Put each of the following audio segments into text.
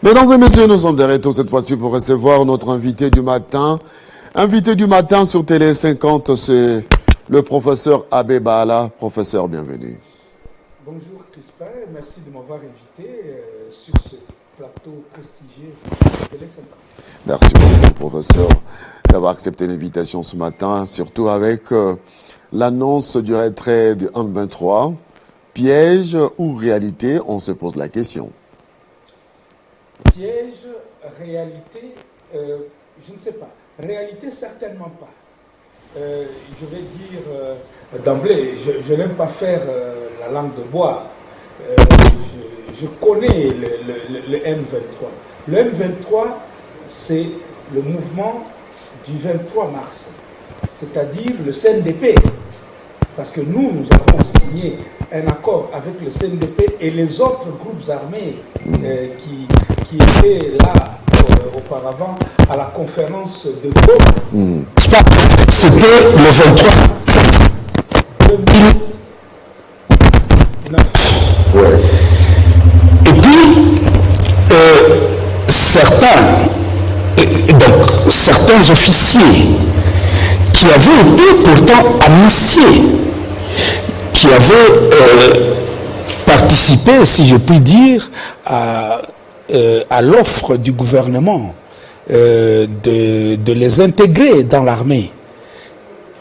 Mesdames et messieurs, nous sommes de retour cette fois-ci pour recevoir notre invité du matin. Invité du matin sur Télé 50, c'est le professeur Abbé Bala. Professeur, bienvenue. Bonjour Crispin, merci de m'avoir invité sur ce plateau prestigieux de Télé 50. Merci beaucoup, professeur, d'avoir accepté l'invitation ce matin, surtout avec l'annonce du retrait du M23. Piège ou réalité, on se pose la question. Piège, réalité, je ne sais pas. Réalité, certainement pas. Je vais dire d'emblée, je n'aime pas faire la langue de bois. Je connais le M23. Le M23, c'est le mouvement du 23 mars, c'est-à-dire le CNDP. Parce que nous avons signé un accord avec le CNDP et les autres groupes armés qui étaient là auparavant à la conférence de Goma. C'était le 23. 2009. Ouais. Et puis, certains officiers qui avaient été pourtant amnistiés, qui avaient participé, si je puis dire, à l'offre du gouvernement de les intégrer dans l'armée.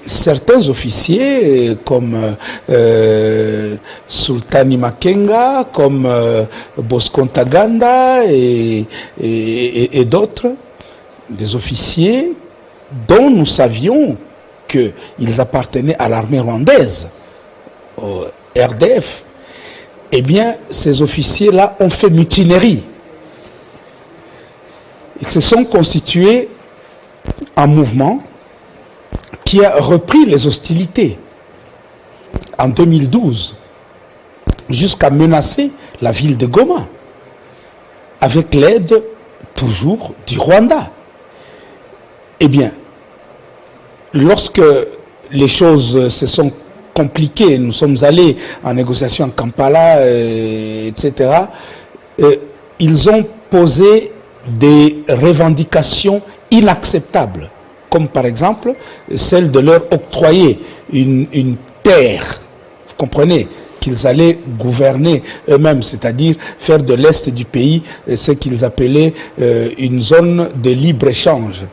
Certains officiers comme Sultani Makenga, comme Bosco Ntaganda et d'autres, des officiers dont nous savions qu'ils appartenaient à l'armée rwandaise, au RDF, eh bien, ces officiers-là ont fait mutinerie. Ils se sont constitués en mouvement qui a repris les hostilités en 2012 jusqu'à menacer la ville de Goma avec l'aide toujours du Rwanda. Eh bien, lorsque les choses se sont compliquées, nous sommes allés en négociation à Kampala, etc., ils ont posé des revendications inacceptables, comme par exemple celle de leur octroyer une terre, vous comprenez, qu'ils allaient gouverner eux-mêmes, c'est-à-dire faire de l'Est du pays ce qu'ils appelaient une zone de libre-échange.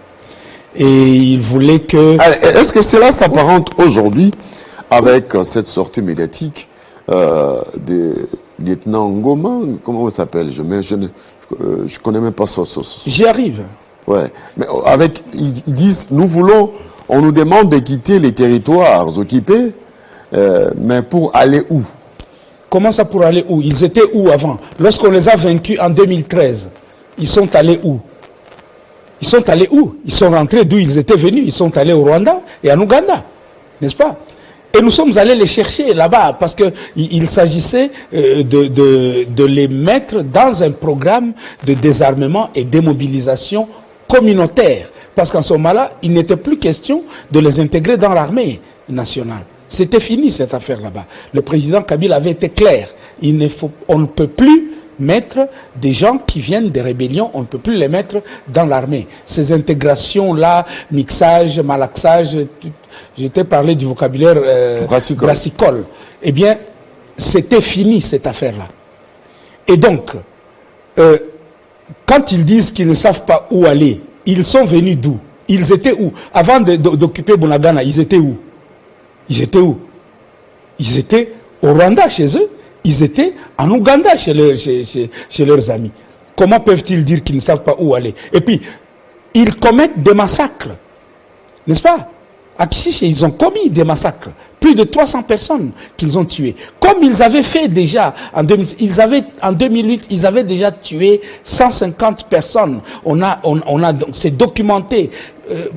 Et ils voulaient que... Est-ce que cela s'apparente aujourd'hui avec cette sortie médiatique de lieutenant Ngoma, comment il s'appelle? Je connais même pas son. J'y arrive. Ouais. Mais ils disent, on nous demande de quitter les territoires occupés, mais pour aller où? Comment ça pour aller où? Ils étaient où avant? Lorsqu'on les a vaincus en 2013, ils sont allés où? Ils sont allés où? Ils sont rentrés d'où ils étaient venus. Ils sont allés au Rwanda et en Ouganda, n'est-ce pas? Et nous sommes allés les chercher là-bas parce qu'il s'agissait de les mettre dans un programme de désarmement et démobilisation communautaire. Parce qu'en ce moment-là, il n'était plus question de les intégrer dans l'armée nationale. C'était fini cette affaire là-bas. Le président Kabila avait été clair. On ne peut plus mettre des gens qui viennent des rébellions, on ne peut plus les mettre dans l'armée. Ces intégrations-là, mixage, malaxage, je t'ai parlé du vocabulaire brassicole. Eh bien, c'était fini cette affaire-là. Et donc, quand ils disent qu'ils ne savent pas où aller, ils sont venus d'où? Ils étaient où? Avant d'occuper Bunagana, ils étaient où? Ils étaient où? Ils étaient au Rwanda chez eux. Ils étaient en Ouganda chez leurs amis. Comment peuvent-ils dire qu'ils ne savent pas où aller? Et puis, ils commettent des massacres. N'est-ce pas? À Kishiché, ils ont commis des massacres. Plus de 300 personnes qu'ils ont tuées. Comme ils avaient fait déjà en 2008, ils avaient déjà tué 150 personnes. C'est documenté.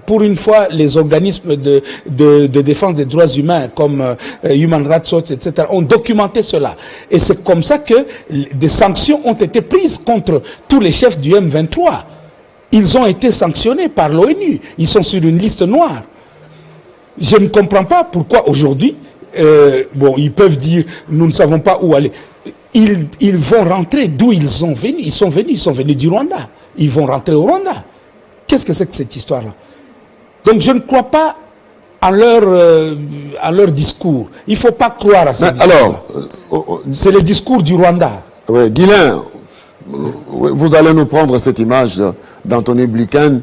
Pour une fois, les organismes de défense des droits humains comme Human Rights Watch, etc., ont documenté cela. Et c'est comme ça que des sanctions ont été prises contre tous les chefs du M23. Ils ont été sanctionnés par l'ONU. Ils sont sur une liste noire. Je ne comprends pas pourquoi aujourd'hui, ils peuvent dire nous ne savons pas où aller. ils vont rentrer d'où ils sont venus. Ils sont venus du Rwanda. Ils vont rentrer au Rwanda. Qu'est-ce que c'est que cette histoire-là? Donc je ne crois pas à leur discours. Il ne faut pas croire à ce discours. Alors, c'est le discours du Rwanda. Oui, Guilain, vous allez nous prendre cette image d'Anthony Blinken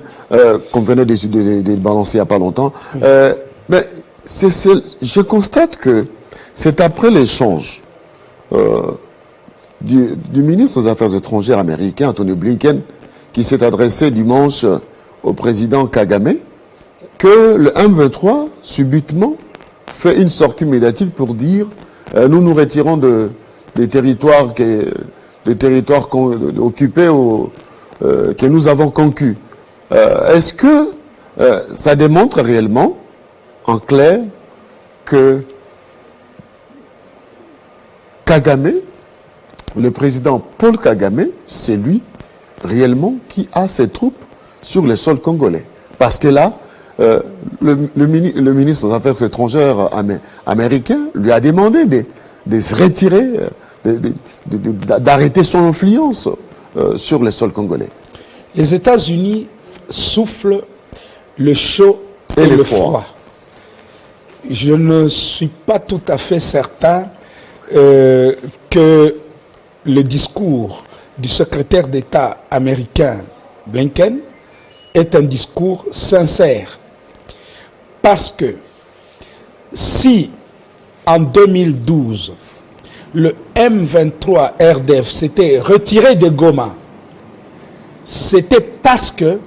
qu'on venait de balancer il n'y a pas longtemps. Mais je constate que c'est après l'échange du ministre des Affaires étrangères américain, Anthony Blinken, qui s'est adressé dimanche au président Kagame, que le M23, subitement, fait une sortie médiatique pour dire nous nous retirons des territoires occupés que nous avons conquis. Est-ce que ça démontre réellement, en clair, que Kagame, le président Paul Kagame, c'est lui réellement qui a ses troupes sur le sol congolais? Parce que là, le ministre des Affaires étrangères américain lui a demandé de se retirer, d'arrêter son influence sur le sol congolais. Les États-Unis soufflent le chaud et le froid. Je ne suis pas tout à fait certain que le discours du secrétaire d'État américain Blinken est un discours sincère. Parce que si en 2012 le M23 RDF s'était retiré de Goma, c'était parce que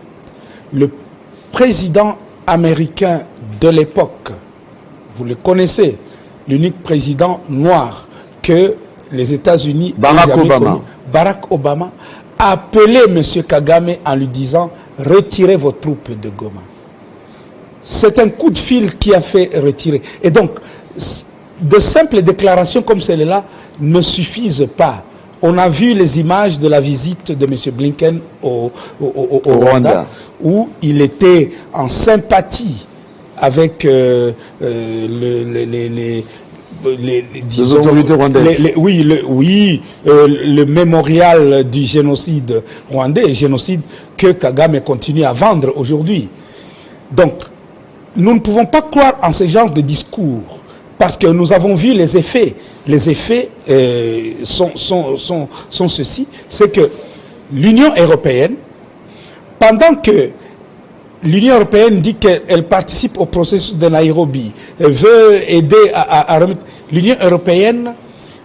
le président américain de l'époque, vous le connaissez, l'unique président noir que les États-Unis, Barack Obama, a appelé M. Kagame en lui disant « Retirez vos troupes de Goma ». C'est un coup de fil qui a fait retirer. Et donc, de simples déclarations comme celle-là ne suffisent pas. On a vu les images de la visite de M. Blinken au Rwanda, où il était en sympathie avec les autorités rwandaises. Le mémorial du génocide rwandais, génocide que Kagame continue à vendre aujourd'hui. Donc, nous ne pouvons pas croire en ce genre de discours, parce que nous avons vu les effets. Les effets sont ceci, c'est que l'Union européenne, pendant que l'Union européenne dit qu'elle participe au processus de Nairobi, elle veut aider à remettre, l'Union européenne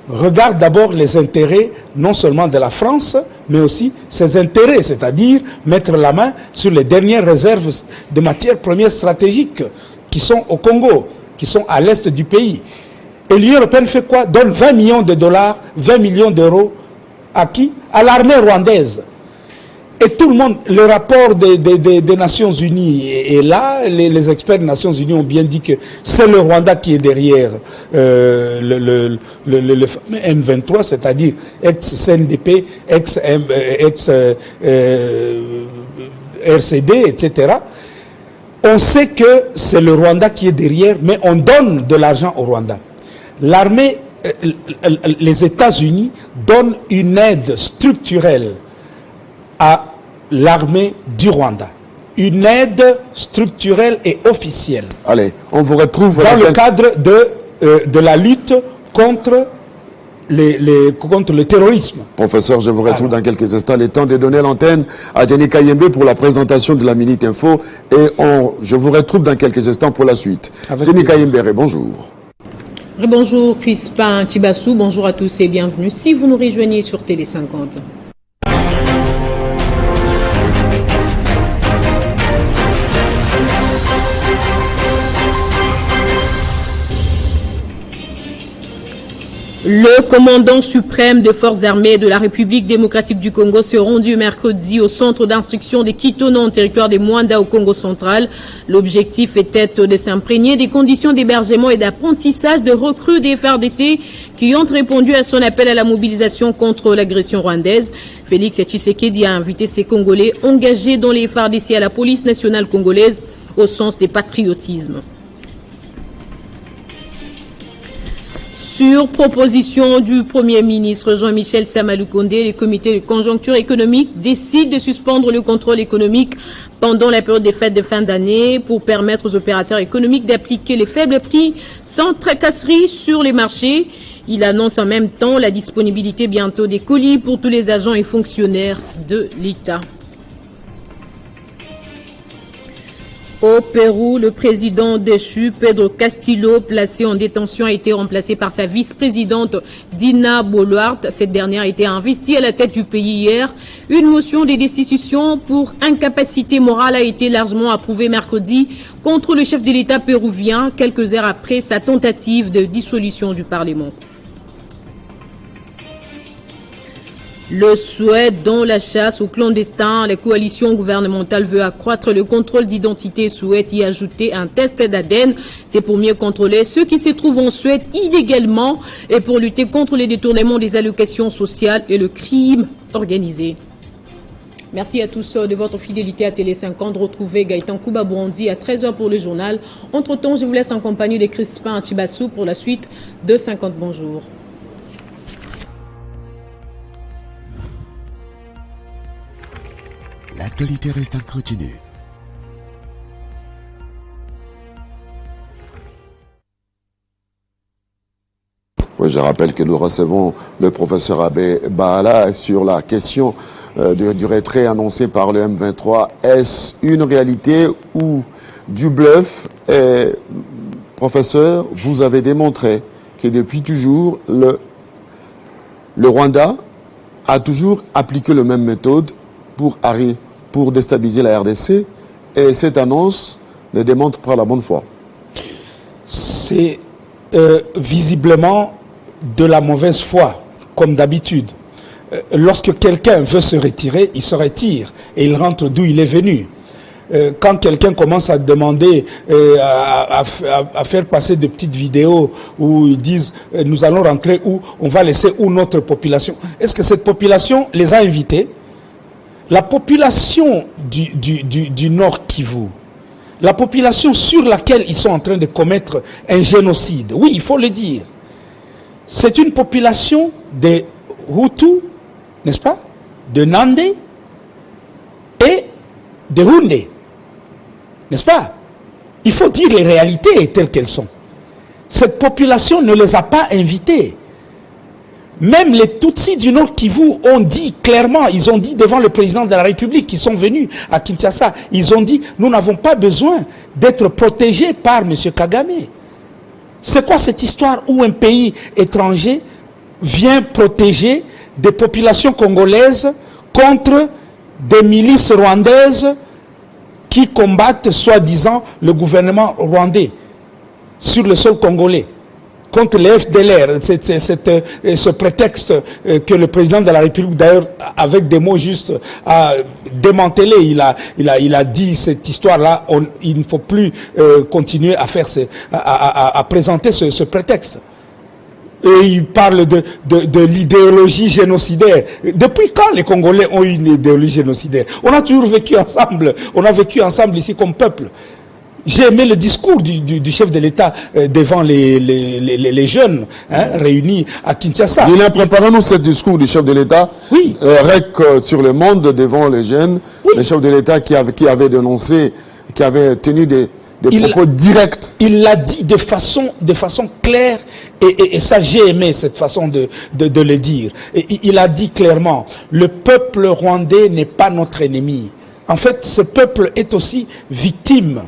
regarde d'abord les intérêts non seulement de la France, mais aussi ses intérêts, c'est-à-dire mettre la main sur les dernières réserves de matières premières stratégiques qui sont au Congo, qui sont à l'est du pays. Et l'Union européenne fait quoi? Donne 20 millions de dollars, 20 millions d'euros à qui? À l'armée rwandaise. Et tout le monde, le rapport des Nations Unies est là, les experts des Nations Unies ont bien dit que c'est le Rwanda qui est derrière le M23, c'est-à-dire ex-CNDP, ex-RCD, etc. On sait que c'est le Rwanda qui est derrière, mais on donne de l'argent au Rwanda. L'armée, les États-Unis donnent une aide structurelle à l'armée du Rwanda. Une aide structurelle et officielle. Allez, on vous retrouve dans le cadre de la lutte contre le terrorisme. Professeur, je vous retrouve dans quelques instants. Il est temps de donner l'antenne à Jenny Kayembe pour la présentation de la Minute Info. Et je vous retrouve dans quelques instants pour la suite. Jenny Kayembe, bonjour. Bonjour Crispin Chibassou, bonjour à tous et bienvenue si vous nous rejoignez sur Télé 50. Le commandant suprême des forces armées de la République démocratique du Congo s'est rendu mercredi au centre d'instruction des Kitono en territoire des Mwanda au Congo central. L'objectif était de s'imprégner des conditions d'hébergement et d'apprentissage de recrues des FARDC qui ont répondu à son appel à la mobilisation contre l'agression rwandaise. Félix Tshisekedi a invité ces Congolais engagés dans les FARDC à la police nationale congolaise au sens des patriotismes. Sur proposition du Premier ministre Jean-Michel Sama Lukonde, le comité de conjoncture économique décide de suspendre le contrôle économique pendant la période des fêtes de fin d'année pour permettre aux opérateurs économiques d'appliquer les faibles prix sans tracasserie sur les marchés. Il annonce en même temps la disponibilité bientôt des colis pour tous les agents et fonctionnaires de l'État. Au Pérou, le président déchu, Pedro Castillo, placé en détention, a été remplacé par sa vice-présidente Dina Boluarte. Cette dernière a été investie à la tête du pays hier. Une motion de destitution pour incapacité morale a été largement approuvée mercredi contre le chef de l'État péruvien, quelques heures après sa tentative de dissolution du Parlement. Le souhait dans la chasse aux clandestins, la coalition gouvernementale veut accroître le contrôle d'identité, souhaite y ajouter un test d'ADN. C'est pour mieux contrôler ceux qui se trouvent en Suède illégalement et pour lutter contre les détournements des allocations sociales et le crime organisé. Merci à tous de votre fidélité à Télé 50. Retrouvez Gaëtan Kouba-Bouandi à 13h pour le journal. Entre-temps, je vous laisse en compagnie de Crispin Achibassou pour la suite de 50 bonjours. L'actualité reste en continu. Oui, je rappelle que nous recevons le professeur Abbé Baala sur la question du retrait annoncé par le M23. Est-ce une réalité ou du bluff? Et, professeur, vous avez démontré que depuis toujours, le Rwanda a toujours appliqué la même méthode pour déstabiliser la RDC, et cette annonce ne démontre pas la bonne foi. C'est visiblement de la mauvaise foi, comme d'habitude. Lorsque quelqu'un veut se retirer, il se retire et il rentre d'où il est venu. Quand quelqu'un commence à demander, à faire passer de petites vidéos où ils disent nous allons rentrer où, on va laisser où notre population. Est-ce que cette population les a invités? La population du Nord Kivu, la population sur laquelle ils sont en train de commettre un génocide, oui, il faut le dire, c'est une population de Hutus, n'est-ce pas, de Nande et de Houndé, n'est-ce pas? Il faut dire les réalités telles qu'elles sont. Cette population ne les a pas invités. Même les Tutsis du Nord Kivu ont dit clairement, ils ont dit devant le président de la République, qui sont venus à Kinshasa, ils ont dit, nous n'avons pas besoin d'être protégés par M. Kagame. C'est quoi cette histoire où un pays étranger vient protéger des populations congolaises contre des milices rwandaises qui combattent soi-disant le gouvernement rwandais sur le sol congolais? Contre les FDLR, ce prétexte que le président de la République, d'ailleurs, avec des mots justes, a démantelé. Il a dit cette histoire-là, il ne faut plus continuer à faire à présenter ce prétexte. Et il parle de l'idéologie génocidaire. Depuis quand les Congolais ont eu l'idéologie génocidaire? On a toujours vécu ensemble. On a vécu ensemble ici comme peuple. J'ai aimé le discours du chef de l'État devant les jeunes réunis à Kinshasa. Il a préparé nous ce discours du chef de l'État, oui. Sur le monde devant les jeunes, oui. Le chef de l'État qui avait dénoncé, qui avait tenu des propos directs. Il l'a dit de façon claire et ça j'ai aimé cette façon de le dire. Et il a dit clairement, le peuple rwandais n'est pas notre ennemi. En fait, ce peuple est aussi victime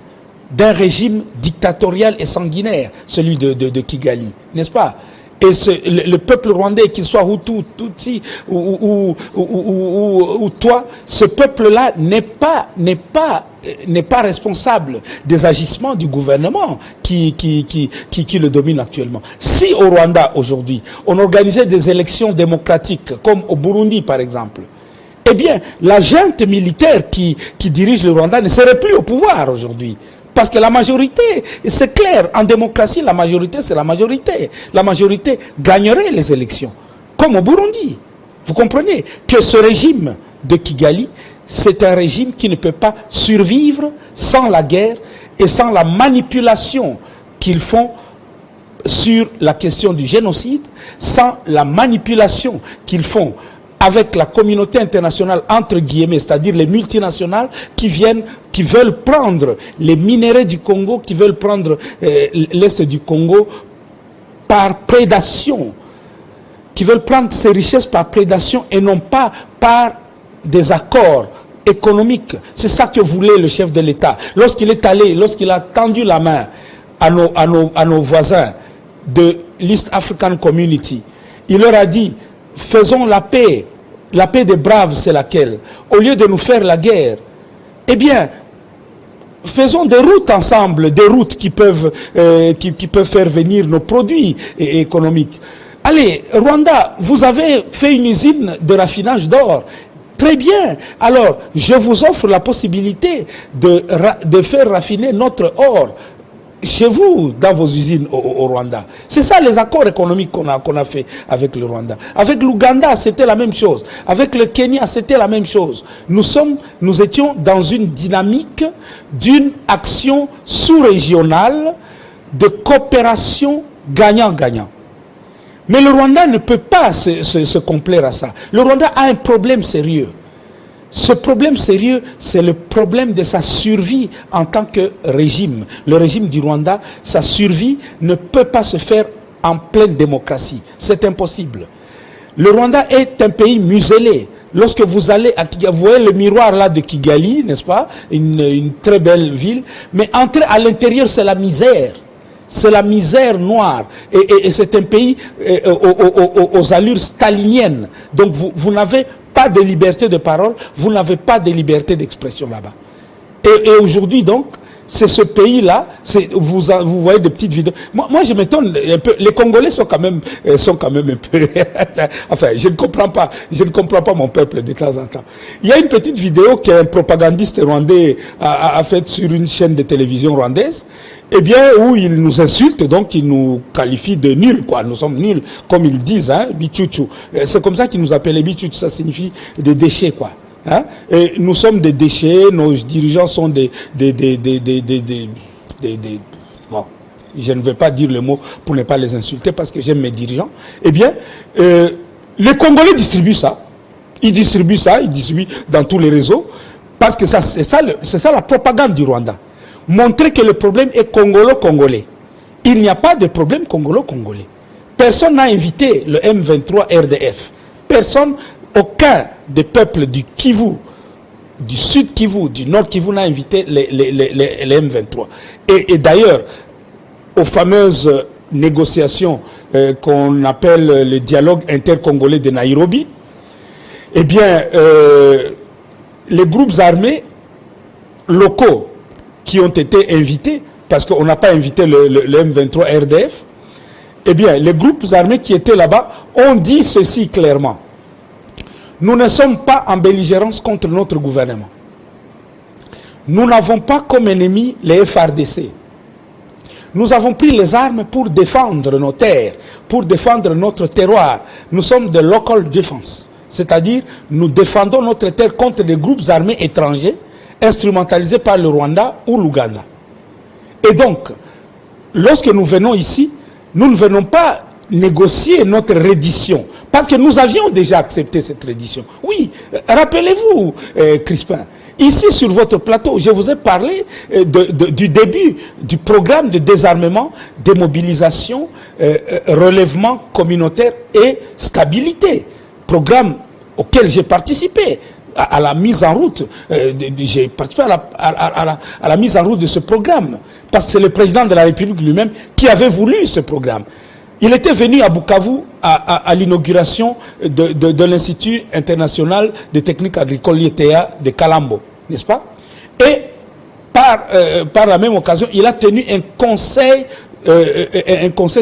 d'un régime dictatorial et sanguinaire, celui de Kigali, n'est-ce pas? Et le peuple rwandais, qu'il soit Hutu, Tutsi ou toi, ce peuple-là n'est pas responsable des agissements du gouvernement qui le domine actuellement. Si au Rwanda aujourd'hui, on organisait des élections démocratiques, comme au Burundi par exemple, eh bien, la junte militaire qui dirige le Rwanda ne serait plus au pouvoir aujourd'hui. Parce que la majorité, c'est clair, en démocratie, la majorité, c'est la majorité. La majorité gagnerait les élections, comme au Burundi. Vous comprenez que ce régime de Kigali, c'est un régime qui ne peut pas survivre sans la guerre et sans la manipulation qu'ils font sur la question du génocide, sans la manipulation qu'ils font avec la communauté internationale, entre guillemets, c'est-à-dire les multinationales qui veulent prendre les minéraux du Congo, qui veulent prendre l'Est du Congo par prédation, qui veulent prendre ces richesses par prédation et non pas par des accords économiques. C'est ça que voulait le chef de l'État. Lorsqu'il a tendu la main à nos voisins de l'East African Community, il leur a dit, faisons la paix. La paix des braves, c'est laquelle? Au lieu de nous faire la guerre, eh bien, faisons des routes ensemble, des routes qui peuvent faire venir nos produits économiques. Allez, Rwanda, vous avez fait une usine de raffinage d'or. Très bien. Alors, je vous offre la possibilité de faire raffiner notre or chez vous, dans vos usines au Rwanda. C'est ça les accords économiques qu'on a fait avec le Rwanda. Avec l'Ouganda, c'était la même chose. Avec le Kenya, c'était la même chose. Nous étions dans une dynamique d'une action sous-régionale de coopération gagnant-gagnant. Mais le Rwanda ne peut pas se complaire à ça. Le Rwanda a un problème sérieux. Ce problème sérieux, c'est le problème de sa survie en tant que régime. Le régime du Rwanda, sa survie ne peut pas se faire en pleine démocratie. C'est impossible. Le Rwanda est un pays muselé. Lorsque vous allez à Kigali, vous voyez le miroir là de Kigali, n'est-ce pas? Une très belle ville. Mais entrer à l'intérieur, c'est la misère. C'est la misère noire. Et c'est un pays aux allures staliniennes. Donc vous n'avez pas de liberté de parole, vous n'avez pas de liberté d'expression là-bas. Et aujourd'hui donc, c'est ce pays-là, vous voyez des petites vidéos. Moi je m'étonne un peu, les Congolais sont quand même un peu... enfin, je ne comprends pas mon peuple de temps en temps. Il y a une petite vidéo qu'un propagandiste rwandais a faite sur une chaîne de télévision rwandaise, eh bien, où il nous insulte, donc il nous qualifie de nuls, quoi. Nous sommes nuls, comme ils disent, hein, bichouchou. C'est comme ça qu'ils nous appellent bichouchou, ça signifie des déchets, quoi. Hein? Et nous sommes des déchets, nos dirigeants sont bon, je ne vais pas dire le mot pour ne pas les insulter parce que j'aime mes dirigeants. Eh bien, les Congolais distribuent ça. Ils distribuent dans tous les réseaux parce que c'est ça la propagande du Rwanda. Montrer que le problème est congolo-congolais. Il n'y a pas de problème congolo-congolais. Personne n'a invité le M23 RDF. Personne, aucun des peuples du Kivu, du Sud Kivu, du Nord Kivu n'a invité les M23. Et d'ailleurs, aux fameuses négociations qu'on appelle le dialogue intercongolais de Nairobi, eh bien, les groupes armés locaux qui ont été invités, parce qu'on n'a pas invité le M23 RDF, eh bien, les groupes armés qui étaient là-bas ont dit ceci clairement. Nous ne sommes pas en belligérance contre notre gouvernement. Nous n'avons pas comme ennemi les FARDC. Nous avons pris les armes pour défendre nos terres, pour défendre notre terroir. Nous sommes de local defense. C'est-à-dire, nous défendons notre terre contre des groupes armés étrangers instrumentalisés par le Rwanda ou l'Ouganda. Et donc, lorsque nous venons ici, nous ne venons pas négocier notre reddition, parce que nous avions déjà accepté cette reddition. Oui, rappelez-vous, Crispin, ici sur votre plateau, je vous ai parlé du début du programme de désarmement, démobilisation, relèvement communautaire et stabilité. Programme auquel j'ai participé. À la mise en route, j'ai participé à la mise en route de ce programme, parce que c'est le président de la République lui-même qui avait voulu ce programme. Il était venu à Bukavu à l'inauguration de l'Institut international de techniques agricoles IETA de Kalambo, n'est-ce pas? Et par la même occasion, il a tenu un conseil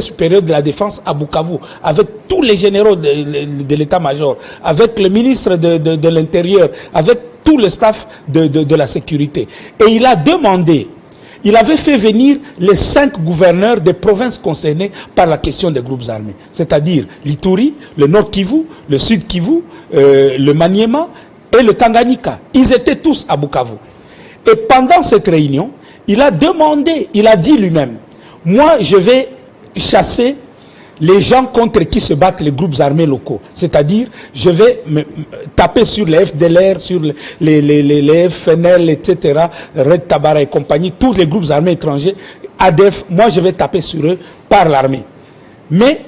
supérieur de la défense à Bukavu, avec tous les généraux de l'état-major, avec le ministre de l'Intérieur, avec tout le staff de la sécurité. Et il a demandé, il avait fait venir les 5 gouverneurs des provinces concernées par la question des groupes armés, c'est-à-dire l'Ituri, le Nord Kivu, le Sud Kivu, le Maniema et le Tanganyika. Ils étaient tous à Bukavu. Et pendant cette réunion, il a demandé, il a dit lui-même, moi je vais chasser les gens contre qui se battent les groupes armés locaux. C'est-à-dire, je vais me taper sur les FDLR, sur les FNL, etc., Red Tabara et compagnie, tous les groupes armés étrangers, ADF, moi je vais taper sur eux par l'armée. Mais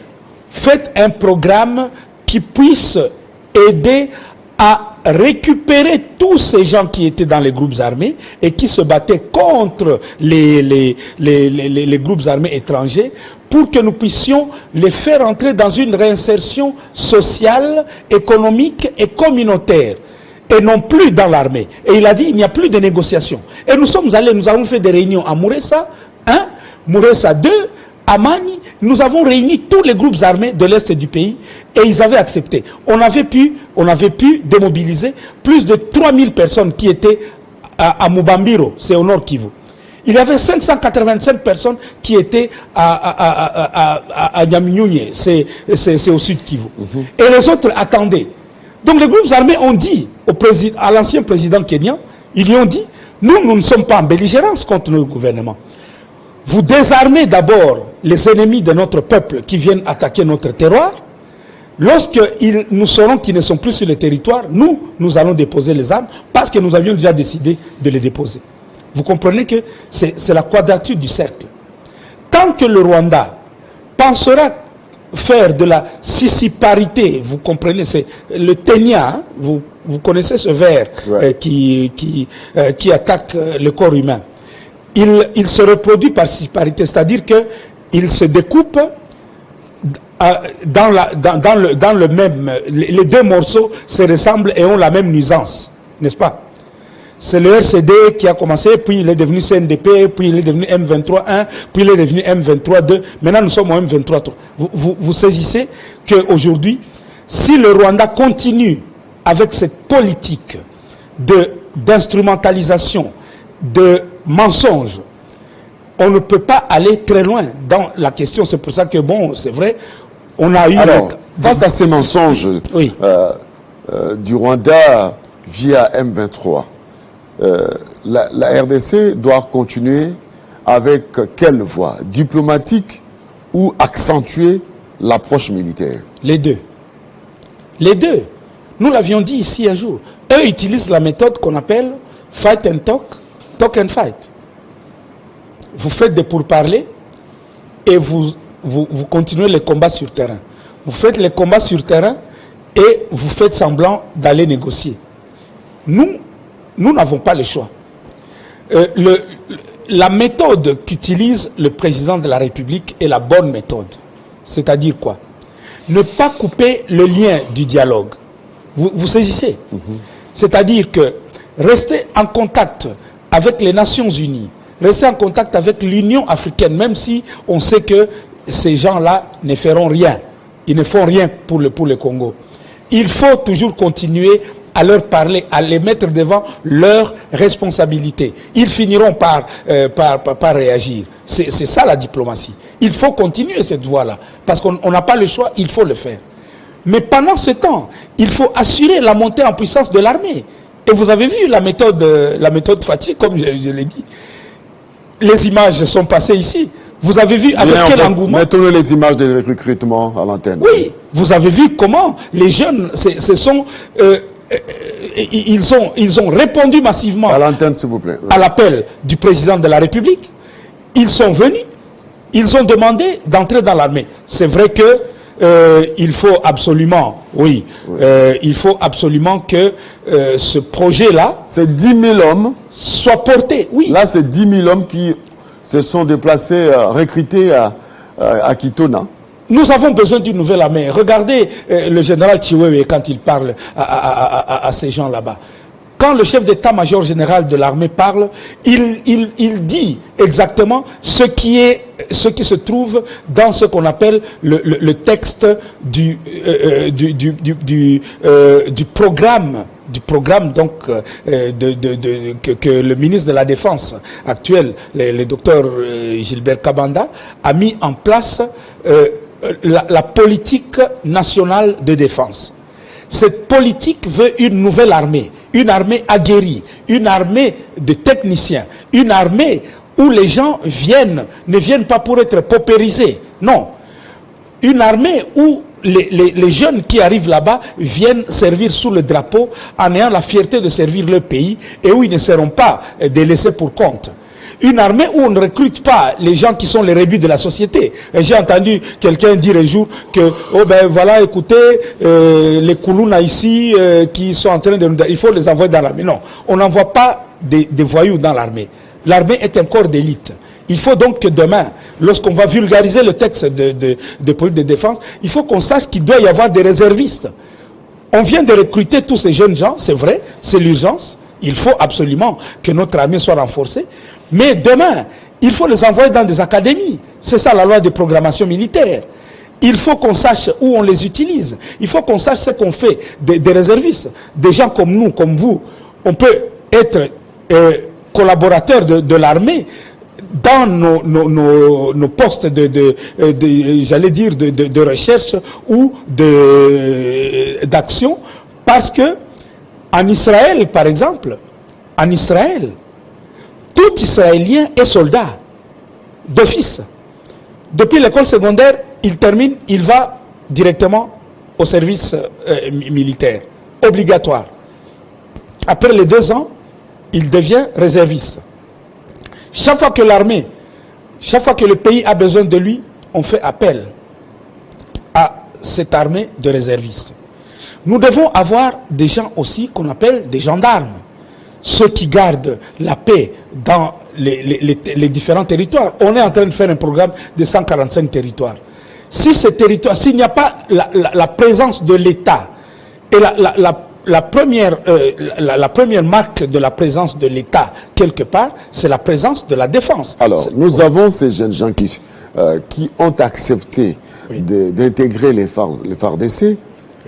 faites un programme qui puisse aider à récupérer tous ces gens qui étaient dans les groupes armés et qui se battaient contre les groupes armés étrangers, pour que nous puissions les faire entrer dans une réinsertion sociale, économique et communautaire, et non plus dans l'armée. Et il a dit, il n'y a plus de négociations. Et nous sommes allés, nous avons fait des réunions à Mouressa 1, Mouressa 2, à Mani, nous avons réuni tous les groupes armés de l'Est du pays, et ils avaient accepté. On avait pu démobiliser plus de 3000 personnes qui étaient à Mubambiro, c'est au nord Kivu. Il y avait 585 personnes qui étaient à Nyaminyunye, c'est au sud Kivu. Et les autres attendaient. Donc les groupes armés ont dit à l'ancien président kenyan, ils lui ont dit, nous ne sommes pas en belligérance contre le gouvernement. Vous désarmez d'abord les ennemis de notre peuple qui viennent attaquer notre terroir. Lorsque nous saurons qu'ils ne sont plus sur le territoire, nous allons déposer les armes parce que nous avions déjà décidé de les déposer. Vous comprenez que c'est la quadrature du cercle. Tant que le Rwanda pensera faire de la sissiparité, vous comprenez, c'est le ténia, hein, vous connaissez ce ver qui attaque le corps humain. Il se reproduit par sissiparité, c'est-à-dire qu'il se découpe dans le même... Les deux morceaux se ressemblent et ont la même nuisance, n'est-ce pas? C'est le RCD qui a commencé, puis il est devenu CNDP, puis il est devenu M23-1, puis il est devenu M23-2. Maintenant, nous sommes au M23-3. Vous saisissez qu'aujourd'hui, si le Rwanda continue avec cette politique d'instrumentalisation, de mensonges, on ne peut pas aller très loin dans la question. C'est pour ça que, bon, c'est vrai, on a eu... Alors, face à ces mensonges du Rwanda via M23, la RDC doit continuer avec quelle voie? Diplomatique ou accentuer l'approche militaire? Les deux. Les deux. Nous l'avions dit ici un jour. Eux utilisent la méthode qu'on appelle fight and talk, talk and fight. Vous faites des pourparlers et vous continuez les combats sur terrain. Vous faites les combats sur terrain et vous faites semblant d'aller négocier. Nous n'avons pas le choix. La méthode qu'utilise le président de la République est la bonne méthode. C'est-à-dire quoi? Ne pas couper le lien du dialogue. Vous saisissez? C'est-à-dire que rester en contact avec les Nations Unies, rester en contact avec l'Union africaine, même si on sait que ces gens-là ne feront rien. Ils ne font rien pour le Congo. Il faut toujours continuer à leur parler, à les mettre devant leurs responsabilités. Ils finiront par réagir. C'est ça la diplomatie. Il faut continuer cette voie-là. Parce qu'on n'a pas le choix, il faut le faire. Mais pendant ce temps, il faut assurer la montée en puissance de l'armée. Et vous avez vu la méthode Fatih, comme je l'ai dit. Les images sont passées ici. Vous avez vu avec quel engouement... Mettons les images des recrutements à l'antenne. Oui, vous avez vu comment les jeunes ils ont répondu massivement à l'antenne, s'il vous plaît. À l'appel du président de la République. Ils sont venus, ils ont demandé d'entrer dans l'armée. C'est vrai que il faut absolument, il faut absolument que ce projet-là, c'est 10 000 hommes, soit porté. Oui. Là, c'est 10 000 hommes qui se sont déplacés, recrutés à Kitona. Nous avons besoin d'une nouvelle armée. Regardez le général Chiwewe quand il parle à ces gens là-bas. Quand le chef d'état-major général de l'armée parle, il dit exactement ce qui se trouve dans ce qu'on appelle le texte du programme. Donc que le ministre de la Défense actuel, le docteur Gilbert Kabanda, a mis en place la politique nationale de défense. Cette politique veut une nouvelle armée, une armée aguerrie, une armée de techniciens, une armée où les gens ne viennent pas pour être paupérisés, Non. Une armée où les jeunes qui arrivent là-bas viennent servir sous le drapeau en ayant la fierté de servir leur pays et où ils ne seront pas délaissés pour compte. Une armée où on ne recrute pas les gens qui sont les rébus de la société. J'ai entendu quelqu'un dire un jour que, oh ben voilà, écoutez, les Koulouna ici qui sont en train de... Il faut les envoyer dans l'armée. Non, on n'envoie pas des voyous dans l'armée. L'armée est un corps d'élite. Il faut donc que demain, lorsqu'on va vulgariser le texte de politique de défense, il faut qu'on sache qu'il doit y avoir des réservistes. On vient de recruter tous ces jeunes gens, c'est vrai, c'est l'urgence. Il faut absolument que notre armée soit renforcée. Mais demain, il faut les envoyer dans des académies. C'est ça la loi de programmation militaire. Il faut qu'on sache où on les utilise. Il faut qu'on sache ce qu'on fait des réservistes. Des gens comme nous, comme vous, on peut être collaborateurs de l'armée dans nos postes j'allais dire, de recherche ou d'action. Parce que en Israël, par exemple, en Israël, tout Israélien est soldat, d'office. Depuis l'école secondaire, il termine, il va directement au service militaire, obligatoire. Après les 2 ans, il devient réserviste. Chaque fois que l'armée, chaque fois que le pays a besoin de lui, on fait appel à cette armée de réservistes. Nous devons avoir des gens aussi qu'on appelle des gendarmes. Ceux qui gardent la paix dans les différents territoires. On est en train de faire un programme de 145 territoires. Si ces territoires, s'il n'y a pas la présence de l'État, et la première marque de la présence de l'État, quelque part, c'est la présence de la défense. Alors, nous avons ces jeunes gens qui ont accepté d'intégrer les FARDC,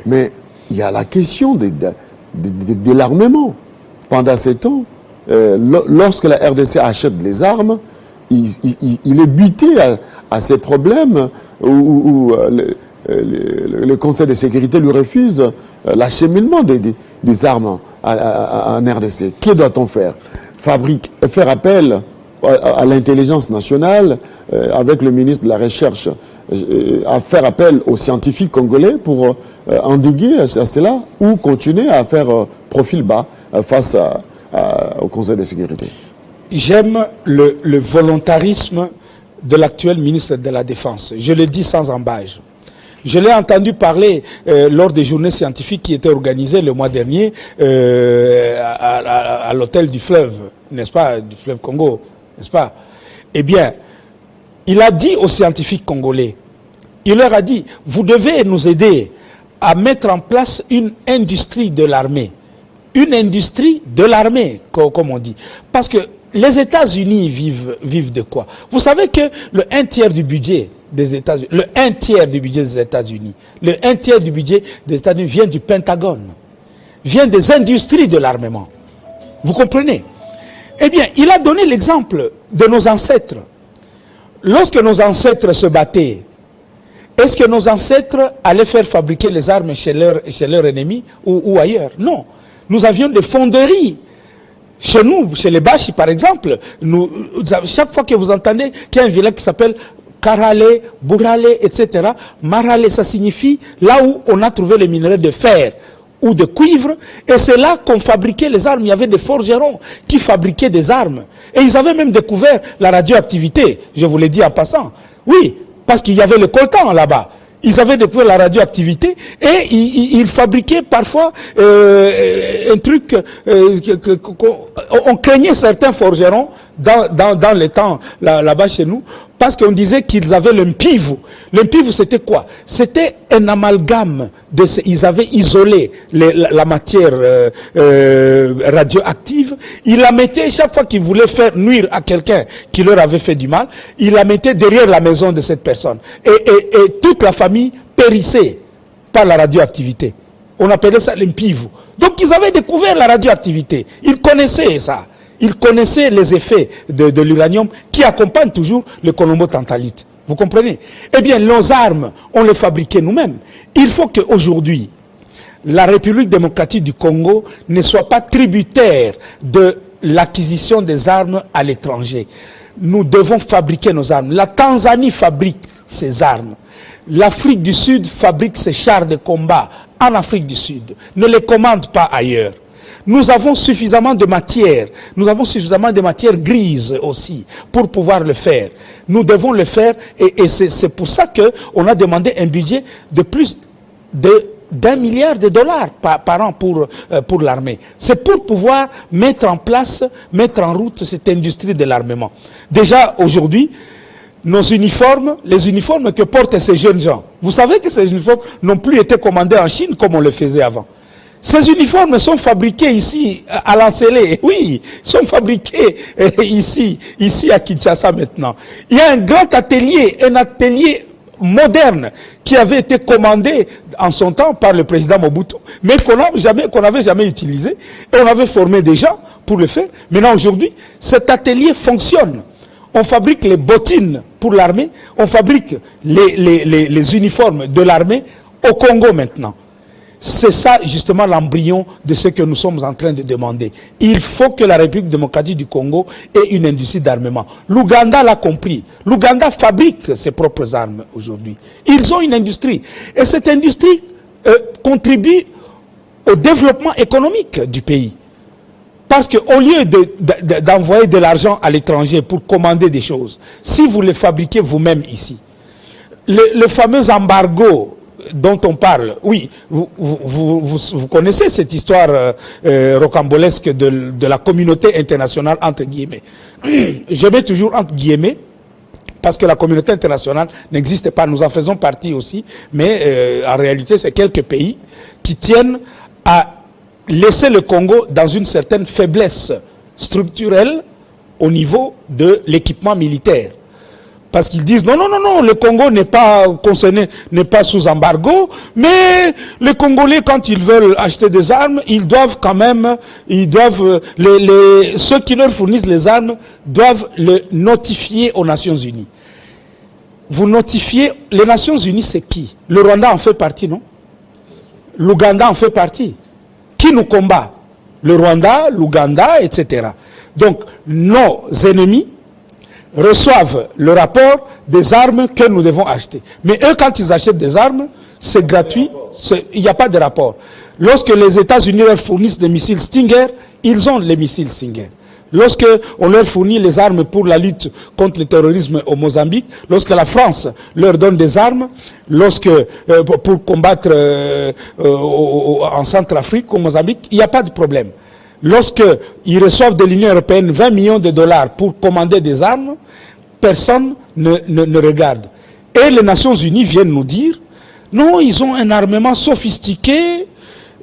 mais il y a la question de l'armement. Pendant ces temps, lorsque la RDC achète les armes, il est buté à ces problèmes où le Conseil de sécurité lui refuse l'acheminement des armes en RDC. Que doit-on faire? Faire appel à l'intelligence nationale, avec le ministre de la Recherche, à faire appel aux scientifiques congolais pour endiguer à cela, ou continuer à faire profil bas face au Conseil de sécurité? J'aime le volontarisme de l'actuel ministre de la Défense. Je le dis sans embâche. Je l'ai entendu parler lors des journées scientifiques qui étaient organisées le mois dernier à l'hôtel du fleuve, n'est-ce pas, du fleuve Congo, n'est-ce pas? Eh bien, il a dit aux scientifiques congolais, il leur a dit, vous devez nous aider à mettre en place une industrie de l'armée. Une industrie de l'armée, comme on dit. Parce que les États-Unis vivent de quoi? Vous savez que le 1/3 du budget des États-Unis, le 1/3 du budget des États-Unis, le 1/3 du budget des États-Unis vient du Pentagone, vient des industries de l'armement. Vous comprenez? Eh bien, il a donné l'exemple de nos ancêtres. Lorsque nos ancêtres se battaient, est-ce que nos ancêtres allaient faire fabriquer les armes chez leur ennemi ou ailleurs? Non. Nous avions des fonderies. Chez nous, chez les Bashi par exemple, chaque fois que vous entendez qu'il y a un village qui s'appelle Karale, Bourale, etc., Marale, ça signifie là où on a trouvé les minerais de fer ou de cuivre, et c'est là qu'on fabriquait les armes. Il y avait des forgerons qui fabriquaient des armes. Et ils avaient même découvert la radioactivité, je vous l'ai dit en passant. Oui, parce qu'il y avait le coltan là-bas. Ils avaient découvert la radioactivité et ils fabriquaient parfois un truc, on craignait certains forgerons dans les temps là-bas chez nous, parce qu'on disait qu'ils avaient l'impivu. L'impivu, c'était quoi? C'était un amalgame ils avaient isolé la matière radioactive. Ils la mettaient, chaque fois qu'ils voulaient faire nuire à quelqu'un qui leur avait fait du mal, ils la mettaient derrière la maison de cette personne. Et toute la famille périssait par la radioactivité. On appelait ça l'impivu. Donc ils avaient découvert la radioactivité. Ils connaissaient ça. Ils connaissaient les effets de l'uranium qui accompagnent toujours le colombo-tantalite. Vous comprenez? Eh bien, nos armes, on les fabriquait nous-mêmes. Il faut qu'aujourd'hui, la République démocratique du Congo ne soit pas tributaire de l'acquisition des armes à l'étranger. Nous devons fabriquer nos armes. La Tanzanie fabrique ses armes. L'Afrique du Sud fabrique ses chars de combat en Afrique du Sud. Ne les commande pas ailleurs. Nous avons suffisamment de matière. Nous avons suffisamment de matière grise aussi pour pouvoir le faire. Nous devons le faire et c'est pour ça qu'on a demandé un budget de plus d'1 milliard de dollars par an pour l'armée. C'est pour pouvoir mettre en place, mettre en route cette industrie de l'armement. Déjà aujourd'hui, nos uniformes, les uniformes que portent ces jeunes gens, vous savez que ces uniformes n'ont plus été commandés en Chine comme on le faisait avant. Ces uniformes sont fabriqués ici à Lancélé, oui, sont fabriqués ici à Kinshasa maintenant. Il y a un grand atelier, un atelier moderne qui avait été commandé en son temps par le président Mobutu, mais qu'on n'avait jamais utilisé, et on avait formé des gens pour le faire. Maintenant aujourd'hui, cet atelier fonctionne. On fabrique les bottines pour l'armée, on fabrique les uniformes de l'armée au Congo maintenant. C'est ça justement l'embryon de ce que nous sommes en train de demander. Il faut que la République démocratique du Congo ait une industrie d'armement. L'Ouganda l'a compris. L'Ouganda fabrique ses propres armes aujourd'hui. Ils ont une industrie. Et cette industrie contribue au développement économique du pays. Parce qu'au lieu d'envoyer de l'argent à l'étranger pour commander des choses, si vous les fabriquez vous-même ici, le fameux embargo dont on parle, oui, vous connaissez cette histoire rocambolesque de la communauté internationale entre guillemets. Je mets toujours entre guillemets parce que la communauté internationale n'existe pas, nous en faisons partie aussi, mais en réalité c'est quelques pays qui tiennent à laisser le Congo dans une certaine faiblesse structurelle au niveau de l'équipement militaire. Parce qu'ils disent non, le Congo n'est pas concerné, n'est pas sous embargo, mais les Congolais, quand ils veulent acheter des armes, ils doivent quand même, ceux qui leur fournissent les armes doivent le notifier aux Nations Unies. Vous notifiez, les Nations Unies c'est qui? Le Rwanda en fait partie, non? L'Ouganda en fait partie. Qui nous combat? Le Rwanda, l'Ouganda, etc. Donc, nos ennemis reçoivent le rapport des armes que nous devons acheter. Mais eux, quand ils achètent des armes, c'est gratuit, il n'y a pas de rapport. Lorsque les États-Unis leur fournissent des missiles Stinger, ils ont les missiles Stinger. Lorsque on leur fournit les armes pour la lutte contre le terrorisme au Mozambique, lorsque la France leur donne des armes, pour combattre en Centrafrique, au Mozambique, il n'y a pas de problème. Lorsqu'ils reçoivent de l'Union européenne 20 millions de dollars pour commander des armes, personne ne regarde. Et les Nations Unies viennent nous dire, non, ils ont un armement sophistiqué,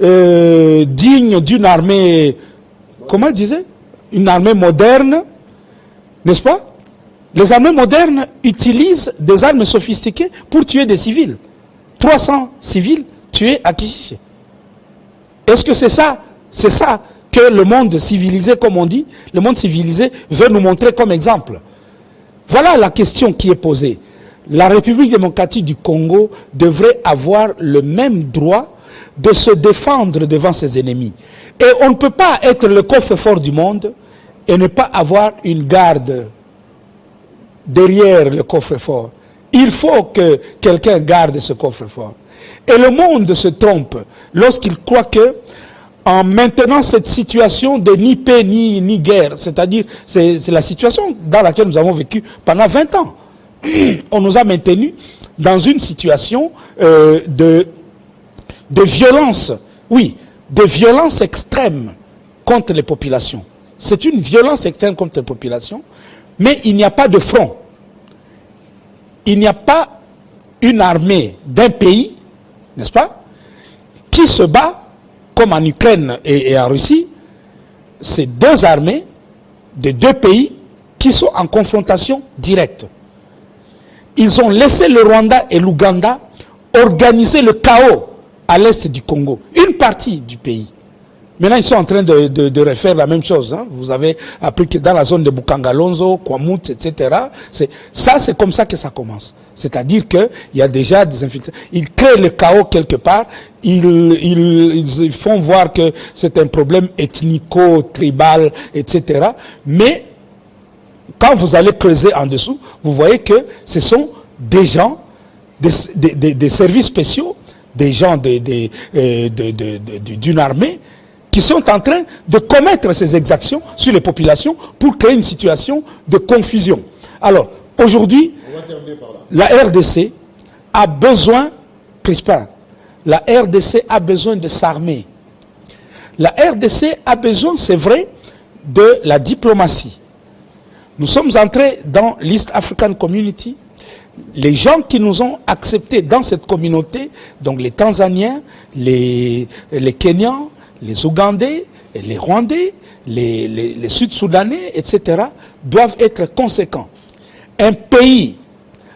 digne d'une armée, comment ils disaient? Une armée moderne, n'est-ce pas? Les armées modernes utilisent des armes sophistiquées pour tuer des civils. 300 civils tués à Kichiché. Est-ce que c'est ça? C'est ça que le monde civilisé, comme on dit, le monde civilisé veut nous montrer comme exemple. Voilà la question qui est posée. La République démocratique du Congo devrait avoir le même droit de se défendre devant ses ennemis. Et on ne peut pas être le coffre-fort du monde et ne pas avoir une garde derrière le coffre-fort. Il faut que quelqu'un garde ce coffre-fort. Et le monde se trompe lorsqu'il croit que, en maintenant cette situation de ni paix ni guerre, c'est-à-dire c'est la situation dans laquelle nous avons vécu pendant 20 ans. On nous a maintenus dans une situation de violence, oui, de violence extrême contre les populations. C'est une violence extrême contre les populations, mais il n'y a pas de front. Il n'y a pas une armée d'un pays, n'est-ce pas, qui se bat, comme en Ukraine et en Russie. C'est deux armées de deux pays qui sont en confrontation directe. Ils ont laissé le Rwanda et l'Ouganda organiser le chaos à l'est du Congo, une partie du pays. Maintenant, ils sont en train de refaire la même chose. Hein. Vous avez appris que dans la zone de Bukangalonzo, Kwamut, etc., c'est comme ça que ça commence. C'est-à-dire qu'il y a déjà des infiltrations. Ils créent le chaos quelque part. Ils font voir que c'est un problème ethnico-tribal, etc. Mais quand vous allez creuser en dessous, vous voyez que ce sont des gens, des services spéciaux, des gens d'une armée, qui sont en train de commettre ces exactions sur les populations pour créer une situation de confusion. Alors, aujourd'hui, la RDC a besoin, Crispin, la RDC a besoin de s'armer. La RDC a besoin, c'est vrai, de la diplomatie. Nous sommes entrés dans l'East African Community. Les gens qui nous ont acceptés dans cette communauté, donc les Tanzaniens, les Kenyans, les Ougandais, les Rwandais, les Sud-Soudanais, etc., doivent être conséquents. Un pays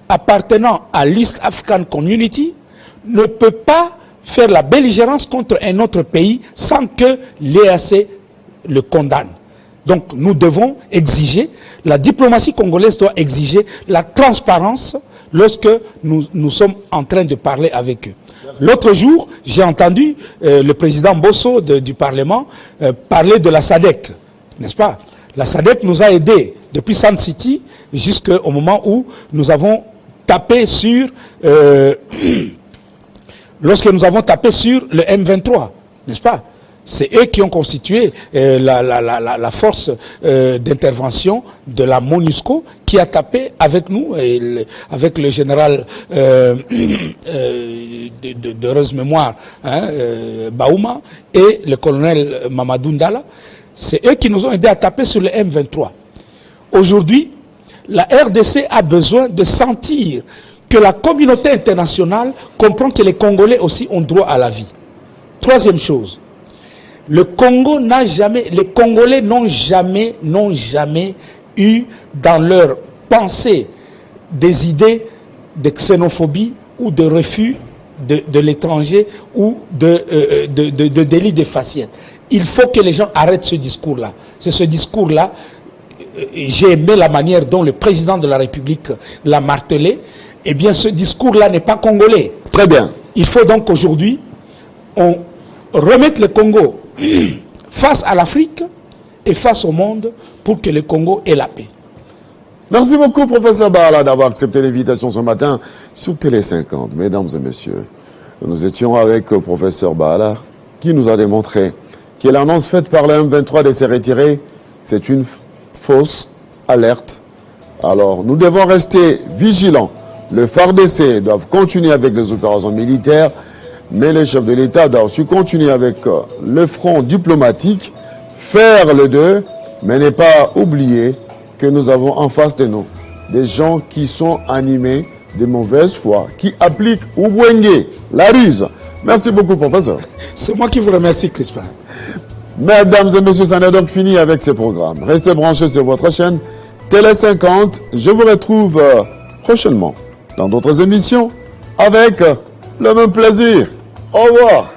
appartenant à l'East African Community ne peut pas faire la belligérance contre un autre pays sans que l'EAC le condamne. Donc nous devons exiger, la diplomatie congolaise doit exiger la transparence lorsque nous sommes en train de parler avec eux. L'autre jour, j'ai entendu le président Bosso du Parlement parler de la SADC, n'est-ce pas? La SADC nous a aidés depuis Sun City jusqu'au moment où nous avons tapé sur... lorsque nous avons tapé sur le M23, n'est-ce pas? C'est eux qui ont constitué la force d'intervention de la MONUSCO qui a tapé avec nous, avec le général d'heureuse mémoire, Baouma, et le colonel Mamadou Ndala. C'est eux qui nous ont aidés à taper sur le M23. Aujourd'hui, la RDC a besoin de sentir que la communauté internationale comprend que les Congolais aussi ont droit à la vie. Troisième chose, les Congolais n'ont jamais eu dans leur pensée des idées de xénophobie ou de refus de l'étranger ou de délit de faciès. Il faut que les gens arrêtent ce discours-là. C'est ce discours-là, j'ai aimé la manière dont le président de la République l'a martelé. Eh bien, ce discours-là n'est pas congolais. Très bien. Il faut donc aujourd'hui, on remette le Congo face à l'Afrique et face au monde pour que le Congo ait la paix. Merci beaucoup, professeur Bahala, d'avoir accepté l'invitation ce matin sur Télé 50. Mesdames et messieurs, nous étions avec le professeur Bahala qui nous a démontré que l'annonce faite par le M23 de se retirer, c'est une fausse alerte. Alors, nous devons rester vigilants. Le FARDC doivent continuer avec les opérations militaires, mais le chef de l'État doit aussi continuer avec le front diplomatique, faire le deux, mais ne pas oublier que nous avons en face de nous des gens qui sont animés de mauvaise foi, qui appliquent Ubwenge, la ruse. Merci beaucoup, professeur. C'est moi qui vous remercie, Crispin. Mesdames et messieurs, ça en est donc fini avec ce programme. Restez branchés sur votre chaîne Télé 50. Je vous retrouve prochainement dans d'autres émissions avec le même plaisir. Au revoir.